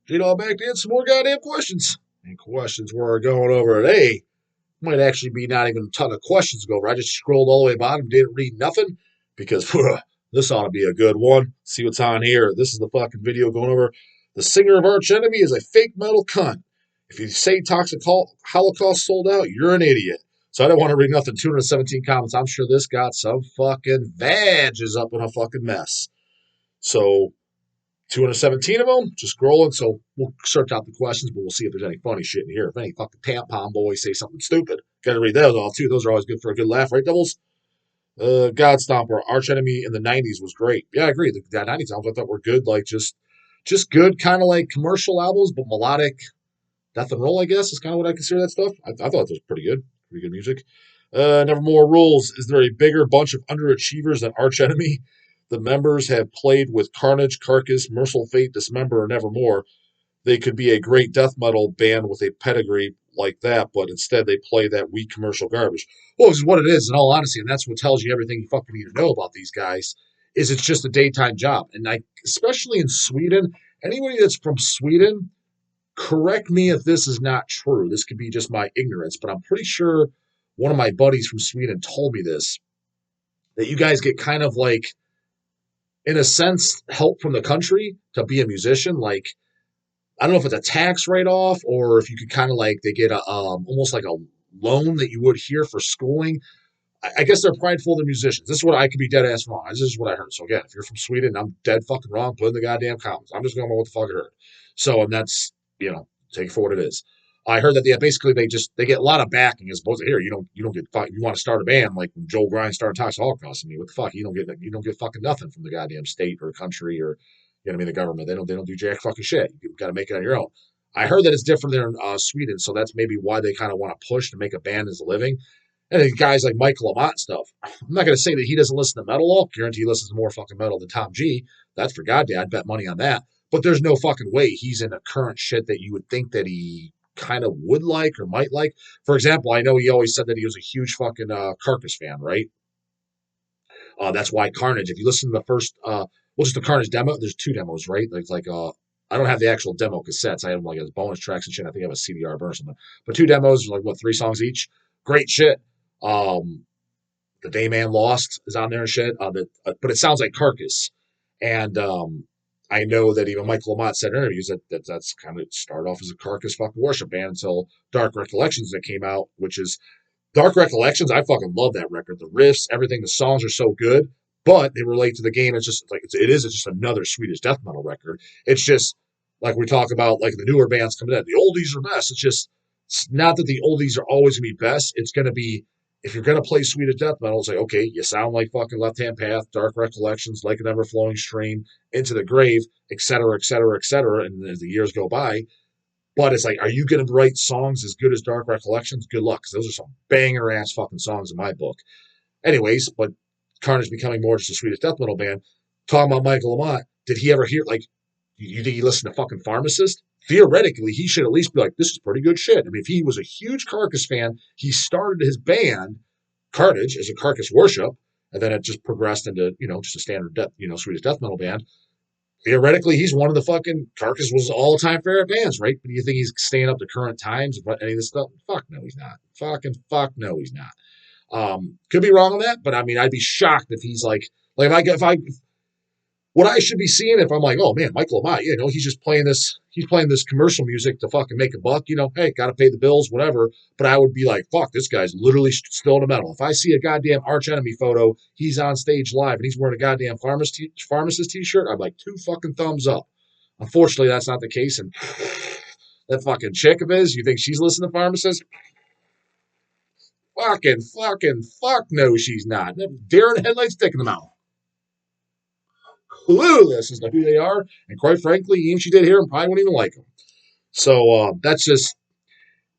J-Dog back to answer some more goddamn questions. And questions we're going over today might actually be not even a ton of questions to go over. I just scrolled all the way bottom, didn't read nothing, because this ought to be a good one. See what's on here. This is the fucking video going over the singer of Arch Enemy is a fake metal cunt. If you say Toxic Holocaust sold out, you're an idiot. So I don't want to read nothing. 217 comments. I'm sure this got some fucking badges up in a fucking mess. So 217 of them, just scrolling. So we'll search out the questions, but we'll see if there's any funny shit in here. If any fucking tampon boys say something stupid, gotta read those all too. Those are always good for a good laugh, right, Doubles? God Stomper, Arch Enemy in the 90s was great. Yeah, I agree. The 90s albums I thought were good, like just good, kind of like commercial albums, but melodic death and roll, I guess, is kind of what I consider that stuff. I thought it was pretty good music. Nevermore Rules. Is there a bigger bunch of underachievers than Arch Enemy? The members have played with Carnage, Carcass, Merciful Fate, Dismember, and Nevermore. They could be a great death metal band with a pedigree like that, but instead they play that weak commercial garbage. Well, this is what it is, in all honesty, and that's what tells you everything you fucking need to know about these guys, is it's just a daytime job. And especially in Sweden, anybody that's from Sweden, correct me if this is not true. This could be just my ignorance, but I'm pretty sure one of my buddies from Sweden told me this, that you guys get kind of like, in a sense, help from the country to be a musician. Like, I don't know if it's a tax write-off or if you could kind of like, they get a almost like a loan that you would here for schooling. I guess they're prideful, they're musicians. This is what I could be dead ass wrong. This is what I heard. So again, if you're from Sweden, I'm dead fucking wrong. Put in the goddamn comments. I'm just going with what the fuck I heard. So, and that's, take it for what it is. I heard that basically they get a lot of backing as opposed to here. You don't get you want to start a band like when Joel Grind started Toxic Holocaust. I mean, what the fuck? You don't get fucking nothing from the goddamn state or country or the government. They don't do jack fucking shit. You've got to make it on your own. I heard that it's different there in Sweden, so that's maybe why they kind of want to push to make a band as a living. And then guys like Michael Amott and stuff. I'm not going to say that he doesn't listen to metal. I'll guarantee he listens to more fucking metal than Tom G. That's for goddamn. I'd bet money on that. But there's no fucking way he's in the current shit that you would think that he kind of would like or might like. For example, I know he always said that he was a huge fucking Carcass fan, right? That's why Carnage, if you listen to the first, just the Carnage demo, there's two demos, right? I don't have the actual demo cassettes. I have like as bonus tracks and shit. I think I have a CDR burn or something. But two demos, like what, 3 songs each? Great shit. The Dayman Lost is on there and shit. But it sounds like Carcass. And I know that even Michael Amott said in interviews that's kind of started off as a Carcass fucking worship band until Dark Recollections that came out, which is Dark Recollections. I fucking love that record. The riffs, everything, the songs are so good, but they relate to the game. It's just like it's just another Swedish death metal record. It's just like we talk about like the newer bands coming in. The oldies are best. It's not that the oldies are always gonna be best. It's gonna be if you're going to play Swedish death metal, it's like, okay, you sound like fucking Left Hand Path, Dark Recollections, Like an Ever-Flowing Stream, Into the Grave, et cetera, et cetera, et cetera, and as the years go by. But it's like, are you going to write songs as good as Dark Recollections? Good luck, because those are some banger-ass fucking songs in my book. Anyways, but Carnage becoming more just a Swedish death metal band. Talking about Michael Amott, did he ever hear, like, you think he listened to fucking Pharmacist? Theoretically, he should at least be like, this is pretty good shit. I mean, if he was a huge Carcass fan, he started his band, Carnage, as a Carcass worship, and then it just progressed into, just a standard Swedish death metal band. Theoretically, he's one of the fucking Carcass was all-time favorite bands, right? But do you think he's staying up to current times and any of this stuff? Fuck no, he's not. Fucking fuck no, he's not. Could be wrong on that, but I mean, I'd be shocked if he's like if I what I should be seeing if I'm like, oh man, Michael Amott, he's playing this commercial music to fucking make a buck, hey, gotta pay the bills, whatever. But I would be like, fuck, this guy's literally still in the metal. If I see a goddamn Arch Enemy photo, he's on stage live and he's wearing a goddamn pharmacist t-shirt, I'm like, 2 fucking thumbs up. Unfortunately, that's not the case. And that fucking chick of his, you think she's listening to Pharmacist? Fuck no, she's not. Deer in headlights, dick in the mouth. Clueless as to who they are, and quite frankly, even if she did hear them, probably wouldn't even like them. So that's just,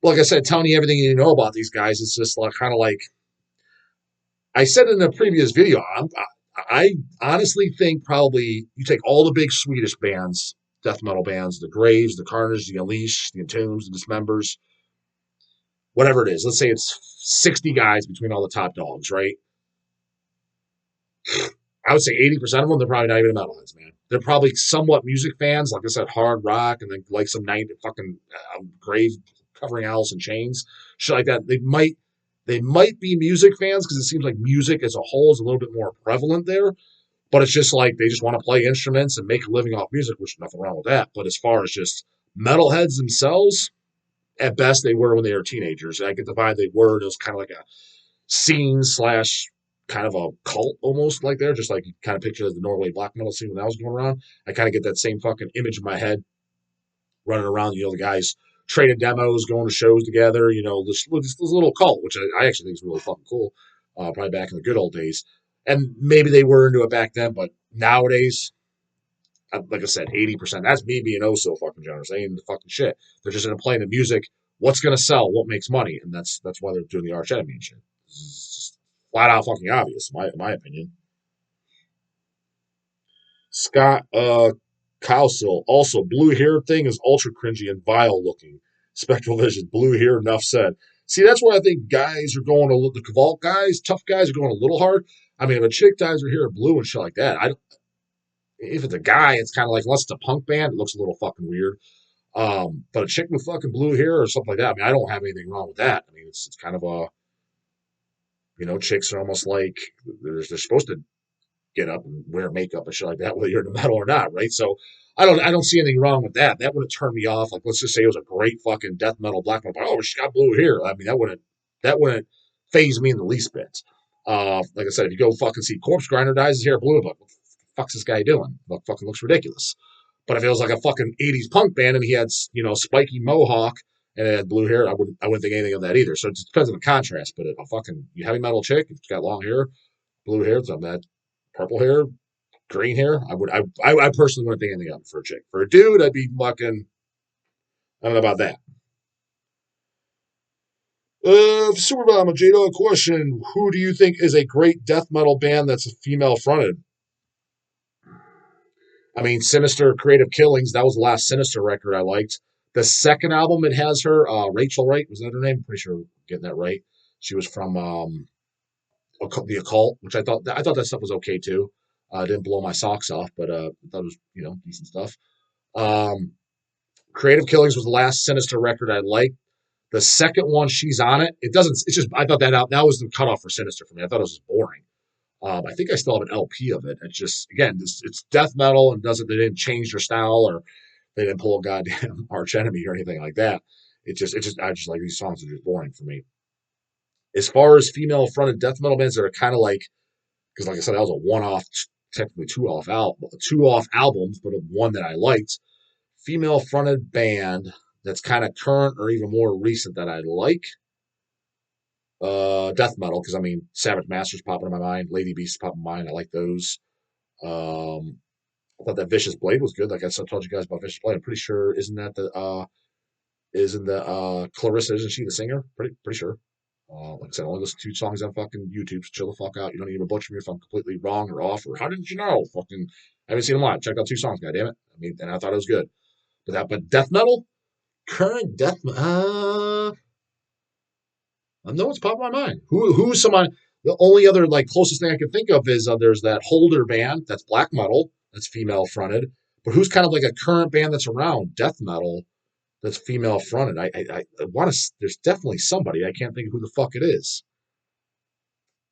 like I said, telling you everything you know about these guys. It's just like kind of like I said in a previous video. I honestly think probably you take all the big Swedish bands, death metal bands, the Graves, the Carnage, the Unleashed, the Entombs, the Dismembers, whatever it is. Let's say it's 60 guys between all the top dogs, right? I would say 80% of them, they're probably not even metalheads, man. they're probably somewhat music fans, like I said, hard rock, and then like some night fucking grave covering Alice in Chains, shit like that. They might be music fans because it seems like music as a whole is a little bit more prevalent there. But it's just like they just want to play instruments and make a living off music, which is nothing wrong with that. But as far as just metalheads themselves, at best they were when they were teenagers. I get the vibe they were. It was kind of like a scene slash kind of a cult almost like there, just like you kind of picture the Norway black metal scene when that was going around. I kind of get that same fucking image in my head running around, the guys trading demos, going to shows together, this little cult, which I actually think is really fucking cool. Probably back in the good old days. And maybe they were into it back then, but nowadays, like I said, 80%. That's me being oh so fucking generous. They ain't the fucking shit. They're just into playing the music. What's gonna sell? What makes money? And that's why they're doing the Arch Enemy and shit. It's just flat out fucking obvious, in my opinion. Scott Cowsill, also blue hair thing is ultra cringy and vile looking. Spectral Vision, blue hair, enough said. See, that's where I think guys are going the Vault guys, tough guys are going a little hard. I mean, if a chick dyes her hair blue and shit like that, if it's a guy, it's kind of like, unless it's a punk band, it looks a little fucking weird. But a chick with fucking blue hair or something like that, I mean, I don't have anything wrong with that. I mean, it's kind of chicks are almost like they're supposed to get up and wear makeup and shit like that, whether you're in the metal or not, right? So I don't see anything wrong with that. That wouldn't turn me off. Like, let's just say it was a great fucking death metal black metal. Oh, she's got blue hair. I mean, that wouldn't phase me in the least bit. Like I said, if you go fucking see Corpse Grinder dyes his hair blue, but what the fuck's this guy doing? That fucking looks ridiculous. But if it was like a fucking 80s punk band and he had, spiky mohawk and it had blue hair, I wouldn't think anything of that either. So it just depends on the contrast. But if a fucking heavy metal chick, if she's got long hair, blue hair, something that purple hair, green hair, I personally wouldn't think anything of it for a chick. For a dude, I'd be fucking, I don't know about that. Superbomb, Jado, a question. Who do you think is a great death metal band that's female fronted? I mean, Sinister Creative Killings, that was the last Sinister record I liked. The second album, it has her, Rachel Wright, was that her name? I'm pretty sure I'm getting that right. She was from The Occult, which I thought that stuff was okay too. Didn't blow my socks off, but I thought it was, decent stuff. Um, Creative Killings was the last Sinister record I liked. The second one, she's on it. It doesn't. It's just I thought that was the cutoff for Sinister for me. I thought it was just boring. I think I still have an LP of it. It's just again, it's death metal and they didn't change their style or they didn't pull a goddamn Arch Enemy or anything like that. I just like these songs are just boring for me. As far as female fronted death metal bands that are kind of like, because like I said, that was a one off, technically two off albums, but one that I liked. Female fronted band that's kind of current or even more recent that I like. Death metal, because I mean, Savage Masters popping in my mind, Lady Beast popping in my mind. I like those. I thought that Vicious Blade was good. Like I told you guys about Vicious Blade. I'm pretty sure isn't the Clarissa? Isn't she the singer? Pretty sure. Like I said, I only listen to 2 songs on fucking YouTube. So chill the fuck out. You don't even butcher me if I'm completely wrong or off or how didn't you know? Fucking, I haven't seen them live. Checked out 2 songs. God damn it. I mean, and I thought it was good. But death metal, current death. I know what's popping in my mind. Who's someone? The only other like closest thing I can think of is there's that Holder band that's black metal that's female fronted. But who's kind of like a current band that's around death metal that's female fronted? I want to. There's definitely somebody. I can't think of who the fuck it is.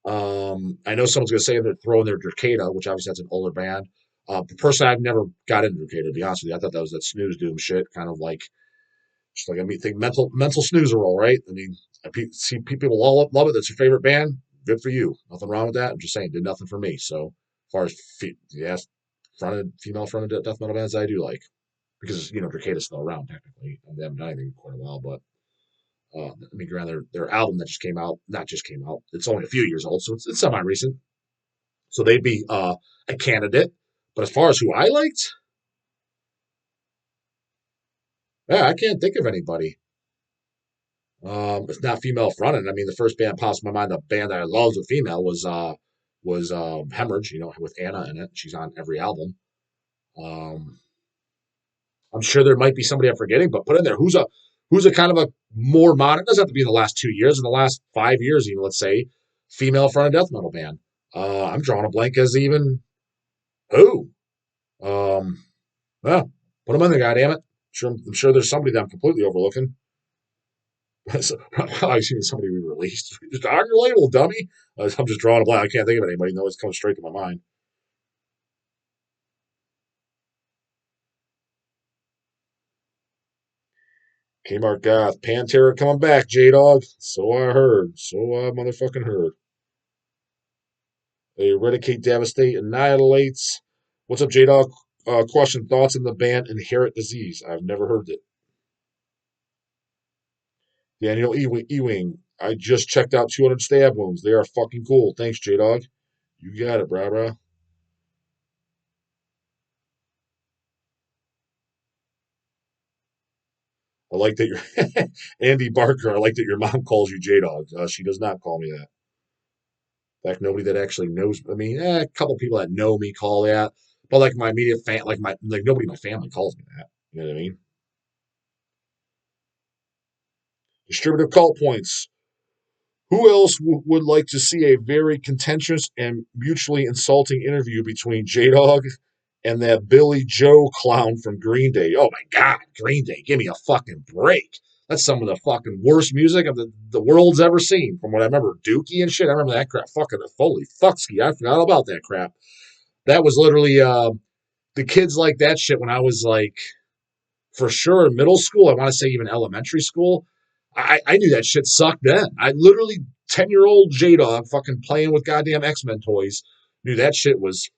I know someone's gonna say they're throwing their Dracada, which obviously that's an older band. Personally, I've never got into Dracada. To be honest with you, I thought that was that snooze doom shit, kind of like just like think mental snoozer roll, right? I mean, see people all love it. That's your favorite band. Good for you. Nothing wrong with that. I'm just saying, did nothing for me. So, as far as female fronted death metal bands, I do like because Dracada's still around technically. They haven't done anything in quite a while, but I mean, around their album that just came out, not just came out. It's only a few years old, so it's semi recent. So they'd be a candidate. But as far as who I liked, yeah, I can't think of anybody. It's not female fronted. I mean, the first band pops in my mind. The band that I loved with female was Hemorrhage. With Anna in it. She's on every album. Um, I'm sure there might be somebody I'm forgetting, but put in there who's a kind of a more modern. It doesn't have to be in the last 2 years. In the last 5 years, even let's say, female fronted death metal band. I'm drawing a blank as even who. Um, well, put them in there, goddammit. I'm sure there's somebody that I'm completely overlooking. I've seen somebody we released. Just on your label, dummy. I'm just drawing a blank. I can't think of anybody. No, it's coming straight to my mind. Kmart Goth. Pantera coming back, J-Dog. So I heard. So I motherfucking heard. Eradicate, Devastate, Annihilates. What's up, J-Dog? Question, thoughts on the band Inherit Disease? I've never heard it. Daniel Ewing. I just checked out 200 Stab Wounds. They are fucking cool. Thanks, J-Dog. You got it, brah. I like that you're Andy Barker. I like that your mom calls you J-Dog. She does not call me that. In fact, nobody that actually knows. I mean, a couple people that know me call that, but like my immediate fan, like nobody in my family calls me that. You know what I mean? Distributive cult points. Who else would like to see a very contentious and mutually insulting interview between J Dog and that Billy Joe clown from Green Day? Oh my God, Green Day, give me a fucking break. That's some of the fucking worst music of the world's ever seen. From what I remember, Dookie and shit. I remember that crap. Fucking holy fuckski. I forgot about that crap. That was literally the kids like that shit when I was like for sure in middle school. I want to say even elementary school. I knew that shit sucked then. I literally 10-year-old J Dog fucking playing with goddamn X-Men toys knew that shit was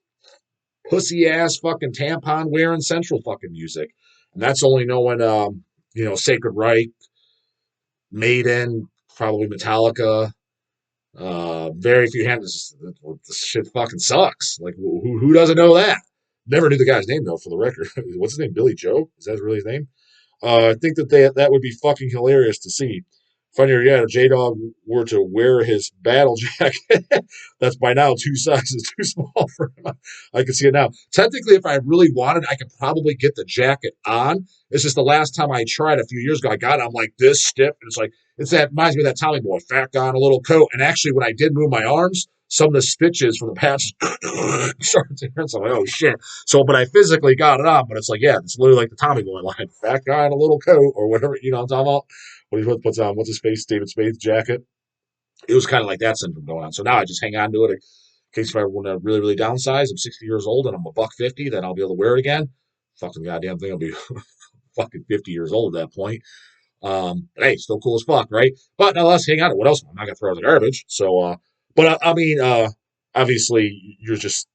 pussy ass fucking tampon wearing central fucking music. And that's only knowing Sacred Reich, Maiden, probably Metallica. Very few hands. This shit fucking sucks. Like who doesn't know that? Never knew the guy's name though. For the record, what's his name? Billy Joe? Is that really his name? I think that would be fucking hilarious to see. Funnier yet, if J Dog were to wear his battle jacket, that's by now 2 sizes too small for him. I can see it now. Technically, if I really wanted, I could probably get the jacket on. It's just the last time I tried a few years ago, I got it. I'm like this stiff. And it's that reminds me of that Tommy Boy, fat guy in a little coat. And actually, when I did move my arms, some of the stitches from the patches started to hurt. So I'm like, oh shit. So, but I physically got it on, but it's like, yeah, it's literally like the Tommy Boy line, fat guy in a little coat or whatever, what I'm talking about. What he puts on, what's his face, David Spade's jacket. It was kind of like that syndrome going on. So now I just hang on to it in case if I want to really, really downsize. I'm 60 years old and I'm a buck 50, then I'll be able to wear it again. Fucking goddamn thing, I'll be fucking 50 years old at that point. But hey, still cool as fuck, right? But now let's hang on to what else? I'm not gonna throw out the garbage. So, obviously, you're just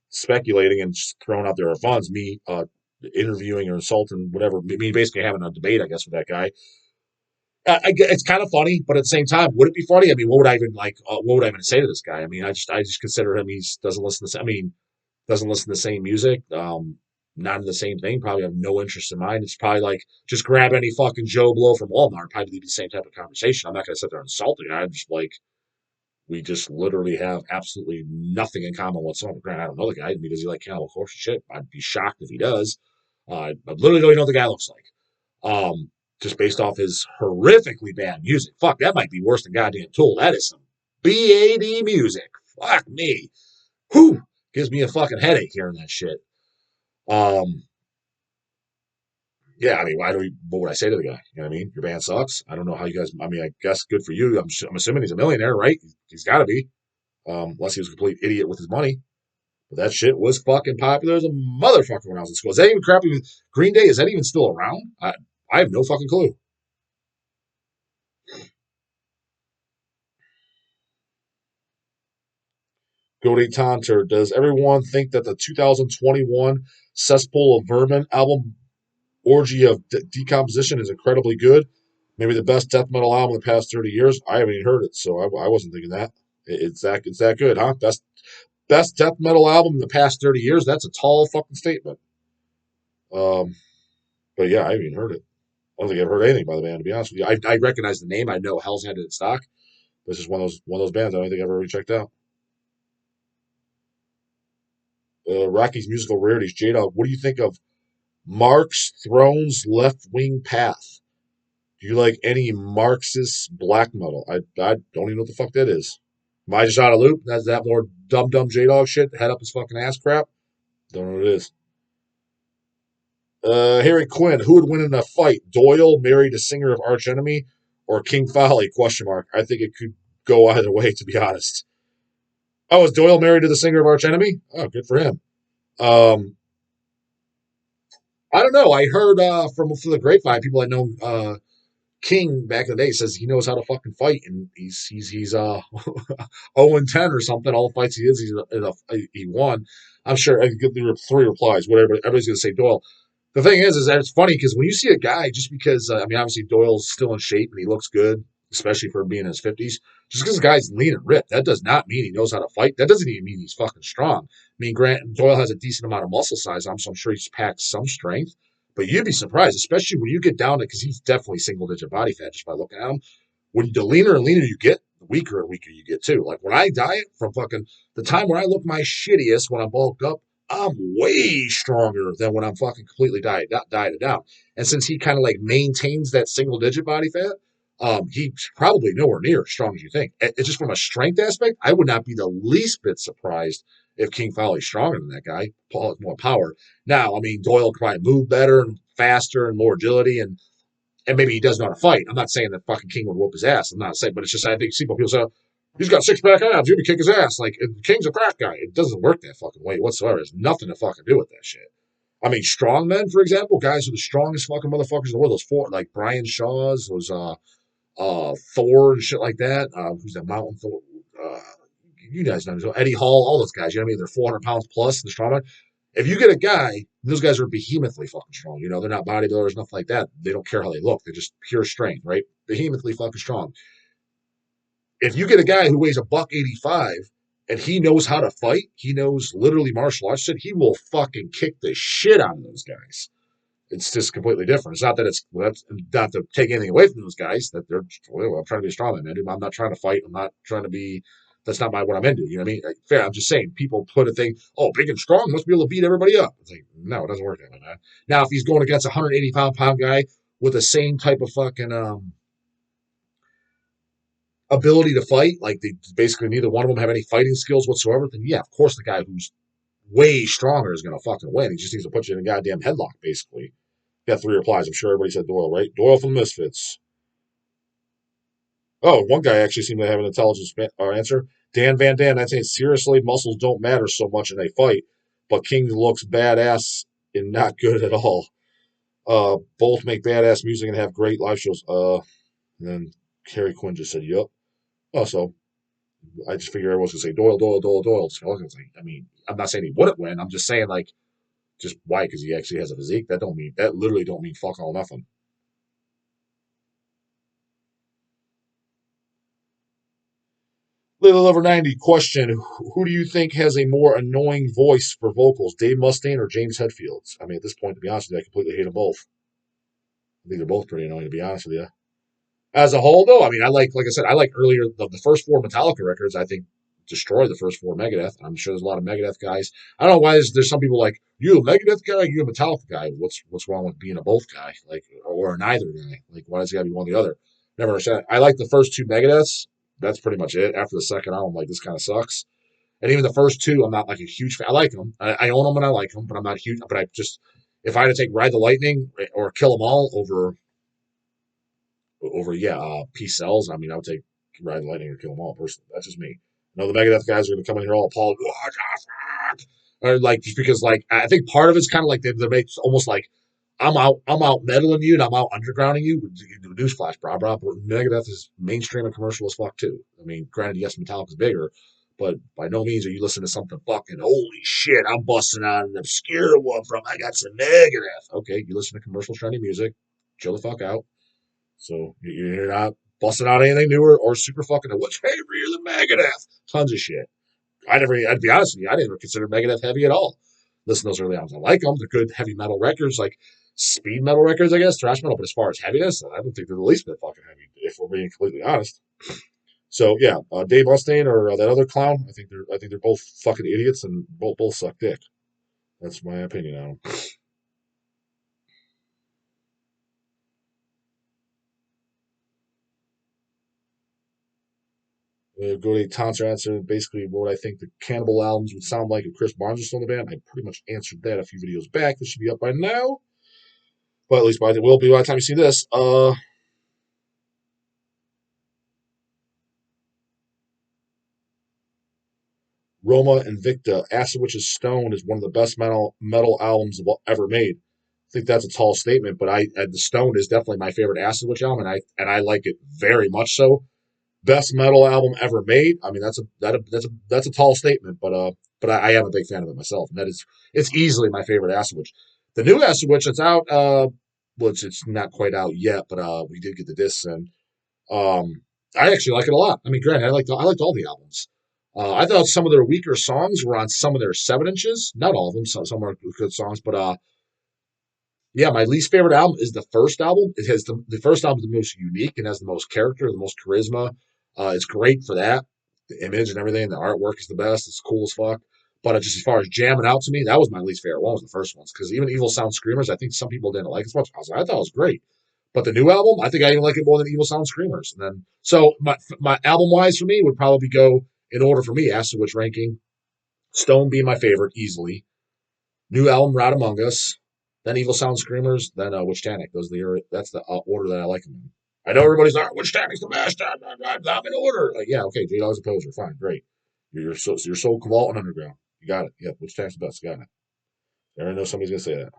speculating and just throwing out there are funds. Me interviewing or insulting, whatever. Me basically having a debate, I guess, with that guy. It's kind of funny, but at the same time, would it be funny? I mean, what would I even like? What would I even say to this guy? I mean, I just consider him. He doesn't listen to. I mean, doesn't listen to the same music. Not in the same thing. Probably have no interest in mine. It's probably like just grab any fucking Joe Blow from Walmart. Probably be the same type of conversation. I'm not gonna sit there and insult the guy. I'm just like we just literally have absolutely nothing in common whatsoever. Granted, I don't know the guy. Does he like Cannibal Corpse and shit? I'd be shocked if he does. I literally don't even know what the guy looks like. Just based off his horrifically bad music. Fuck, that might be worse than goddamn Tool. That is some BAD music. Fuck me. Whew. Gives me a fucking headache hearing that shit. Um, yeah, I mean, what would I say to the guy? You know what I mean? Your band sucks. I don't know how you guys, I mean, I guess good for you. I'm assuming he's a millionaire, right? He's got to be. Unless he was a complete idiot with his money. But that shit was fucking popular as a motherfucker when I was in school. Is that even crappy? Green Day, is that even still around? I have no fucking clue. Goaty Tonter, does everyone think that the 2021 Cesspool of Vermin album, Orgy of Decomposition, is incredibly good? Maybe the best death metal album in the past 30 years? I haven't even heard it, so I wasn't thinking that. It's that good, huh? Best death metal album in the past 30 years? That's a tall fucking statement. Um, but yeah, I haven't even heard it. I don't think I've heard anything by the band, to be honest with you. I recognize the name. I know Hell's Headed in stock. This is one of those bands I don't think I've ever really checked out. Rocky's musical rarities. J-Dog, what do you think of Marx Throne's Left Wing Path? Do you like any Marxist black metal? I don't even know what the fuck that is. Am I just out of loop? That's that more dumb J Dog shit? Head up his fucking ass crap? Don't know what it is. Harry Quinn, who would win in a fight? Doyle, married a singer of Arch Enemy, or King Folly? Question mark. I think it could go either way, to be honest. Oh, is Doyle married to the singer of Arch Enemy? Oh, good for him. Um, I don't know. I heard from the grapevine, people I know, King back in the day says he knows how to fucking fight, and he's 0-10 or something. All the fights he is, he won. I'm sure I get the three replies, whatever. Everybody's gonna say Doyle. The thing is that it's funny because when you see a guy, just because I mean, obviously Doyle's still in shape and he looks good, especially for being in his 50s. Just because the guy's lean and ripped, that does not mean he knows how to fight. That doesn't even mean he's fucking strong. I mean, Grant Doyle has a decent amount of muscle size on him, so I'm sure he's packed some strength. But you'd be surprised, especially when you get down to, because he's definitely single-digit body fat just by looking at him. When the leaner and leaner you get, the weaker and weaker you get too. Like when I diet, from fucking the time when I look my shittiest when I'm bulked up, I'm way stronger than when I'm fucking completely dieted down. And since he kind of like maintains that single digit body fat, he's probably nowhere near as strong as you think. It's just from a strength aspect, I would not be the least bit surprised if King Foley's stronger than that guy. Paul has more power. Now, I mean, Doyle can probably move better and faster and more agility, and maybe he does know how to fight. I'm not saying that fucking King would whoop his ass. I'm not saying, but it's just I think people say, he's got six pack abs. You're gonna kick his ass. Like King's a crack guy. It doesn't work that fucking way whatsoever. There's nothing to fucking do with that shit. I mean, strong men, for example, guys who are the strongest fucking motherfuckers in the world. Those four, like Brian Shaw's, those Thor and shit like that. Who's that Mountain Thor? You guys know Eddie Hall, all those guys. You know what I mean? They're 400 pounds plus in the strongman. If you get a guy, those guys are behemothly fucking strong. You know, they're not bodybuilders, nothing like that. They don't care how they look. They're just pure strength, right? Behemothly fucking strong. If you get a guy who weighs a buck 85 and he knows how to fight, he knows literally martial arts shit, he will fucking kick the shit out of those guys. It's just completely different. It's not that that's not to take anything away from those guys. That they're, well, I'm trying to be a strong man. I'm not trying to fight. I'm not trying to be. That's not what I'm into. You know what I mean? Like, fair. I'm just saying. People put a thing. Oh, big and strong must be able to beat everybody up. It's like no, it doesn't work that way, man. Now, if he's going against a 180-pound guy with the same type of fucking ability to fight, like they basically neither one of them have any fighting skills whatsoever, then yeah, of course the guy who's way stronger is going to fucking win. He just needs to put you in a goddamn headlock, basically. Got three replies. I'm sure everybody said Doyle, right? Doyle from Misfits. Oh, one guy actually seemed to have an intelligent answer. Dan Van Dam, that's saying seriously, muscles don't matter so much in a fight, but King looks badass and not good at all. Both make badass music and have great live shows. And then Harry Quinn just said, "Yup." Oh, so I just figured everyone's gonna say Doyle, Doyle, Doyle, Doyle. I mean, I'm not saying he wouldn't win. I'm just saying like, just why? Because he actually has a physique. That literally don't mean fuck all nothing. Little over 90 question. Who do you think has a more annoying voice for vocals, Dave Mustaine or James Hetfield? I mean, at this point, to be honest with you, I completely hate them both. I think they're both pretty annoying, to be honest with you. As a whole, though, I mean, like I said, I like earlier the first four Metallica records. I think destroyed the first four Megadeth. I'm sure there's a lot of Megadeth guys. I don't know why there's some people like you a Megadeth guy, you a Metallica guy. What's wrong with being a both guy, like or a neither guy? Like why does it got to be one or the other? Never understand. I like the first two Megadeths. That's pretty much it. After the second album, like this kind of sucks. And even the first two, I'm not like a huge fan. I like them. I own them and I like them, but I'm not huge. But I just if I had to take Ride the Lightning or Kill 'Em All over Peace Cells. I mean, I would take Ride the Lightning or Kill 'Em All personally. That's just me. I know the Megadeth guys are going to come in here all appalled, or like just because like I think part of it's kind of like they're almost like I'm out meddling you and I'm out undergrounding you. Newsflash, brah. But Megadeth is mainstream and commercial as fuck too. I mean, granted, yes, Metallica's bigger, but by no means are you listening to something fucking holy shit. I'm busting out an obscure one from I got some Megadeth. Okay, you listen to commercial trendy music, chill the fuck out. So you're not busting out anything newer or super fucking. What's heavier than Megadeth? Tons of shit. I'd be honest with you, I didn't ever consider Megadeth heavy at all. Listen to those early albums. I like them. They're good heavy metal records, like speed metal records, I guess, thrash metal. But as far as heaviness, I don't think they're the least bit fucking heavy, if we're being completely honest. So yeah, Dave Mustaine or that other clown, I think they're both fucking idiots and both suck dick. That's my opinion on them. Go to Tonser answer basically what I think the Cannibal albums would sound like if Chris Barnes was still in the band. I pretty much answered that a few videos back. This should be up by now. But at least it will be by the time you see this. Roma Invicta, Acid Witch's Stone is one of the best metal albums ever made. I think that's a tall statement, but the Stone is definitely my favorite Acid Witch album, and I like it very much so. Best metal album ever made. I mean, that's a tall statement, but I am a big fan of it myself, and it's easily my favorite Acid Witch. The new Acid Witch that's out, well, it's not quite out yet, but we did get the discs in. I actually like it a lot. I mean, granted, I liked all the albums. I thought some of their weaker songs were on some of their 7 inches. Not all of them. Some are good songs, but yeah, my least favorite album is the first album. It has the first album is the most unique and has the most character, the most charisma. It's great for that. The image and everything, the artwork is the best. It's cool as fuck. But just as far as jamming out to me, that was my least favorite one. Was the first ones because even Evil Sound Screamers, I think some people didn't like as much. I thought it was great. But the new album, I think I even like it more than Evil Sound Screamers. And then so my album wise for me would probably go in order for me, Acid Witch ranking. Stone being my favorite easily. New album, Rot Among Us, then Evil Sound Screamers, then Witch Tanic. That's the order that I like them in. I know everybody's like, Witch Tanic's the best. I'm in order. Like, yeah, okay, J-Dog's a poser. Fine, great. You're so Vault and Underground. You got it. Yeah, Witch Tanic's the best. Got it. I already know somebody's going to say that.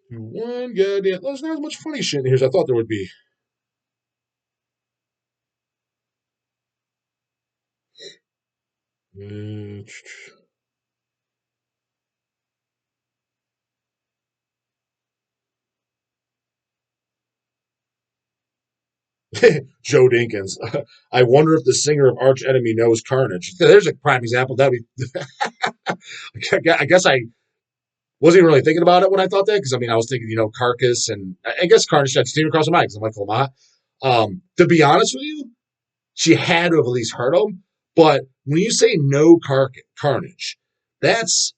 One goddamn. There's not as much funny shit in here as I thought there would be. Joe Dinkins. I wonder if the singer of Arch Enemy knows Carnage. There's a prime example. That'd be. I guess I wasn't even really thinking about it when I thought that because I mean I was thinking Carcass and I guess Carnage had steam across my mind because I'm like Lamont. To be honest with you, she had to have at least heard him. But when you say no Carnage, that's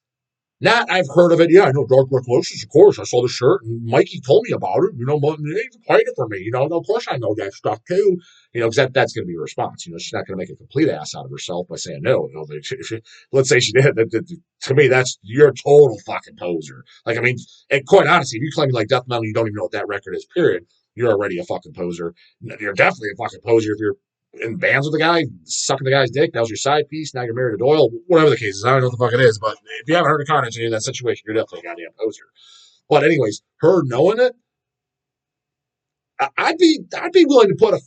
not, I've heard of it. Yeah, I know Dark Recollections, of course. I saw the shirt, and Mikey told me about it. But he played it for me. Of course I know that stuff too. Because that's going to be a response. She's not going to make a complete ass out of herself by saying no. Let's say she did. To me, you're a total fucking poser. Like, I mean, and quite honestly, if you claim you like death metal, you don't even know what that record is. Period. You're already a fucking poser. You're definitely a fucking poser if you're in bands with the guy, sucking the guy's dick. That was your side piece. Now you're married to Doyle. Whatever the case is, I don't know what the fuck it is. But if you haven't heard of Carnage in that situation, you're definitely a goddamn poser. But anyways, her knowing it, I'd be willing to put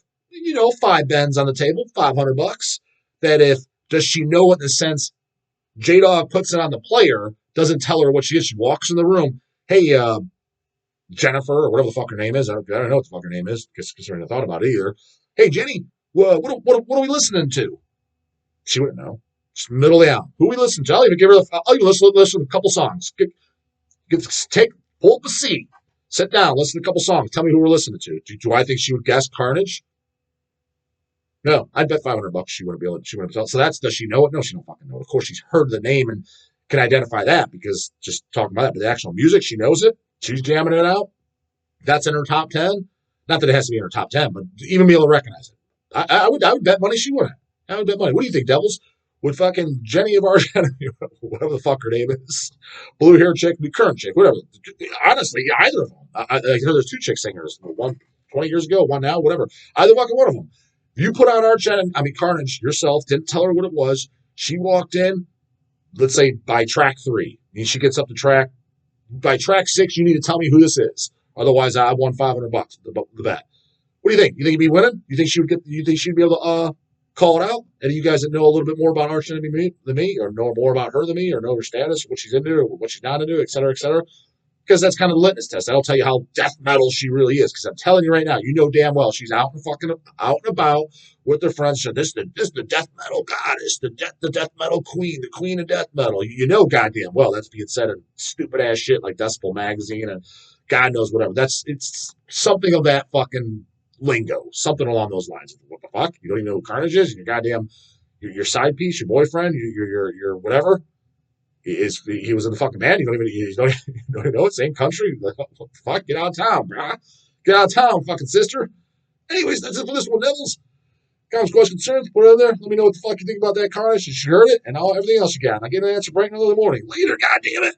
5 bends on the table, $500. That if does she know it in the sense J Dog puts it on the player, doesn't tell her what she is. She walks in the room. Hey, Jennifer or whatever the fuck her name is. I don't know what the fuck her name is considering I thought about it either. Hey, Jenny, what are we listening to? She wouldn't know. Just middle of the album. Who we listen to? I'll even give her. I'll even listen to a couple songs. Pull up a seat, sit down, listen to a couple songs. Tell me who we're listening to. Do I think she would guess Carnage? No, I'd bet $500 she wouldn't be able to. She wouldn't tell. So does she know it? No, she don't fucking know it. Of course, she's heard the name and can identify that because just talking about that. But the actual music, she knows it. She's jamming it out. That's in her top 10. Not that it has to be in her top 10, but even be able to recognize it. I would bet money she wouldn't. I would bet money. What do you think, Devils? Would fucking Jenny of Arch Enemy, whatever the fuck her name is, blue hair chick, the current chick, whatever. Honestly, either of them. I hear there's 2 chick singers. One 20 years ago, one now, whatever. Either fucking one of them. You put on Arch Enemy, Carnage yourself, didn't tell her what it was. She walked in, let's say by track 3, and she gets up to by track 6, you need to tell me who this is. Otherwise, I won $500 the bet. What do you think? You think you'd be winning? You think she'd be able to call it out? And you guys that know a little bit more about Arch Enemy than me, or know more about her than me, or know her status, what she's into, or what she's not into, et cetera, et cetera. Because that's kind of the litmus test. That'll tell you how death metal she really is. Because I'm telling you right now, you know damn well she's out and about with her friends. So this is the death metal goddess, the death metal queen, the queen of death metal. You know goddamn well that's being said in stupid ass shit like Decibel magazine and God knows whatever. It's something of that fucking lingo, something along those lines. What the fuck? You don't even know who Carnage is? Your goddamn your side piece, your boyfriend, your whatever. He was in the fucking band. You don't even know it. Same country. What the fuck? Get out of town, bro. Get out of town, fucking sister. Anyways, that's it for this one, Devils. Comments, questions, concerns, put it in there. Let me know what the fuck you think about that Carnage. You heard it, and everything else you got. And I get an answer bright and early in the morning. Later, goddamn it.